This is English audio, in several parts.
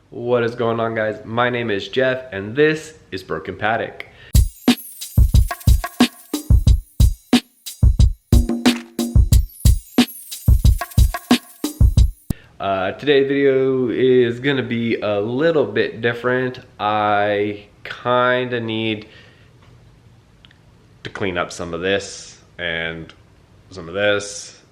What is going on, guys? My name is Jeff and this is Broken Paddock. Today's video is gonna be a little bit different. I kinda need to clean up some of this and some of this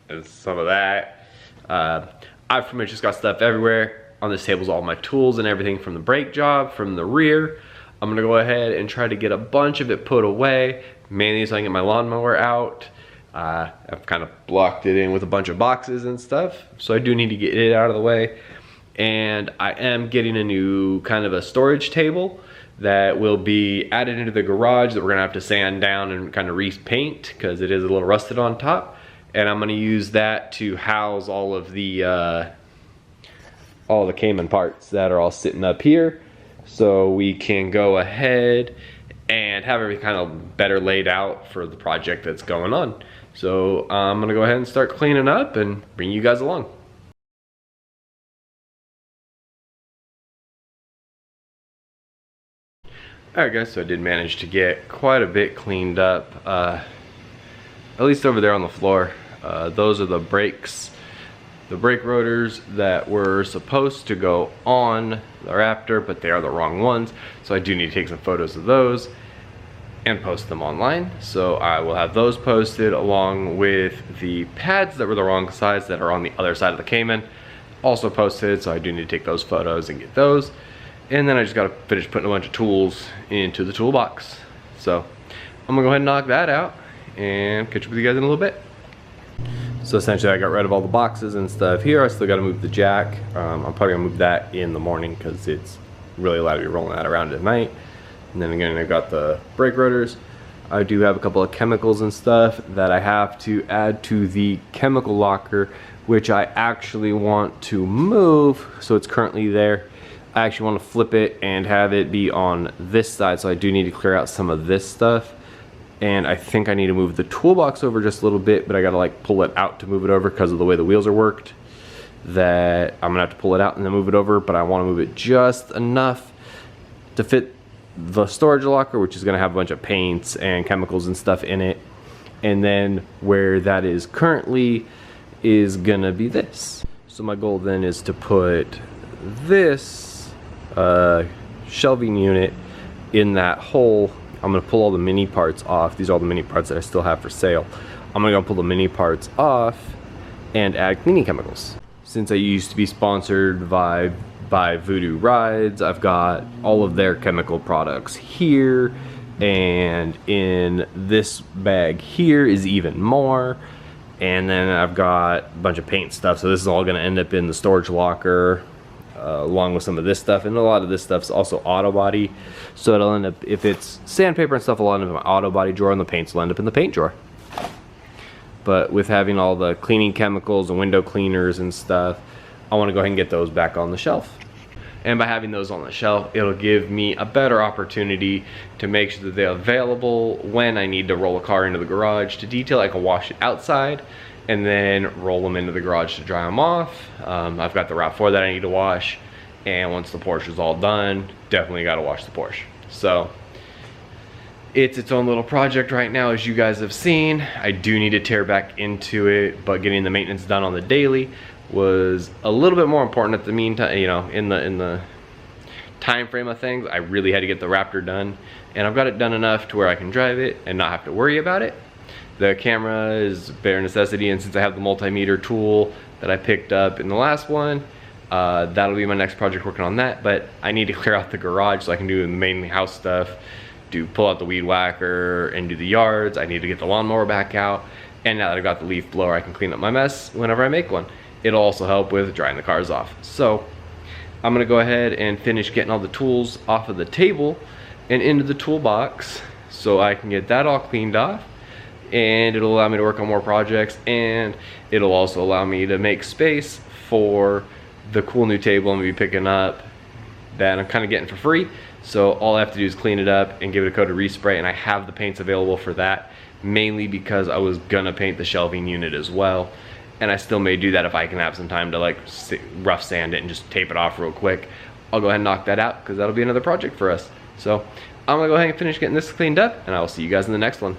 and some of that. I've pretty much just got stuff everywhere. On this table is all my tools and everything from the brake job, from the rear. I'm gonna go ahead and try to get a bunch of it put away, mainly so I can get my lawnmower out. I've kind of blocked it in with a bunch of boxes and stuff, so I do need to get it out of the way. And I am getting a new kind of a storage table that will be added into the garage that we're gonna have to sand down and kind of repaint because it is a little rusted on top. And I'm gonna use that to house all the Cayman parts that are all sitting up here, so we can go ahead and have everything kind of better laid out for the project that's going on. So I'm gonna go ahead and start cleaning up and bring you guys along. Alright guys, so I did manage to get quite a bit cleaned up, at least over there on the floor. Those are the brakes. The brake rotors that were supposed to go on the Raptor, but they are the wrong ones. So I do need to take some photos of those and post them online. So I will have those posted along with the pads that were the wrong size that are on the other side of the Cayman also posted. So I do need to take those photos and get those. And then I just gotta finish putting a bunch of tools into the toolbox. So I'm gonna go ahead and knock that out and catch up with you guys in a little bit. So essentially I got rid of all the boxes and stuff here. I still got to move the jack. I'm probably going to move that in the morning because it's really allowed to be rolling that around at night. And then again, I've got the brake rotors. I do have a couple of chemicals and stuff that I have to add to the chemical locker, which I actually want to move. So it's currently there. I actually want to flip it and have it be on this side. So I do need to clear out some of this stuff. And I think I need to move the toolbox over just a little bit, but I gotta like pull it out to move it over because of the way the wheels are worked, that I'm gonna have to pull it out and then move it over, but I wanna move it just enough to fit the storage locker, which is gonna have a bunch of paints and chemicals and stuff in it. And then where that is currently is gonna be this. So my goal then is to put this shelving unit in that hole. I'm gonna pull all the mini parts off. These are all the mini parts that I still have for sale. I'm gonna go pull the mini parts off and add cleaning chemicals. Since I used to be sponsored by Voodoo Rides, I've got all of their chemical products here, and in this bag here is even more. And then I've got a bunch of paint stuff, so this is all gonna end up in the storage locker, along with some of this stuff. And a lot of this stuff's also auto body, so it'll end up, if it's sandpaper and stuff, it'll end up in my auto body drawer, and the paints will end up in the paint drawer. But with having all the cleaning chemicals and window cleaners and stuff, I want to go ahead and get those back on the shelf. And by having those on the shelf, it'll give me a better opportunity to make sure that they're available when I need to roll a car into the garage to detail. I can wash it outside and then roll them into the garage to dry them off. I've got the RAV4 that I need to wash, and once the Porsche is all done, definitely got to wash the Porsche. So it's its own little project right now, as you guys have seen. I do need to tear back into it, but getting the maintenance done on the daily was a little bit more important at the meantime. You know, in the time frame of things, I really had to get the Raptor done, and I've got it done enough to where I can drive it and not have to worry about it. The camera is a bare necessity, and since I have the multimeter tool that I picked up in the last one, that'll be my next project, working on that. But I need to clear out the garage so I can do the main house stuff, pull out the weed whacker and do the yards. I need to get the lawnmower back out, and now that I've got the leaf blower, I can clean up my mess whenever I make one. It'll also help with drying the cars off. So I'm gonna go ahead and finish getting all the tools off of the table and into the toolbox so I can get that all cleaned off. And it'll allow me to work on more projects, and it'll also allow me to make space for the cool new table I'm gonna be picking up that I'm kind of getting for free. So all I have to do is clean it up and give it a coat of respray, and I have the paints available for that, mainly because I was gonna paint the shelving unit as well. And I still may do that if I can have some time to like rough sand it and just tape it off real quick. I'll go ahead and knock that out because that'll be another project for us. So I'm gonna go ahead and finish getting this cleaned up, and I will see you guys in the next one.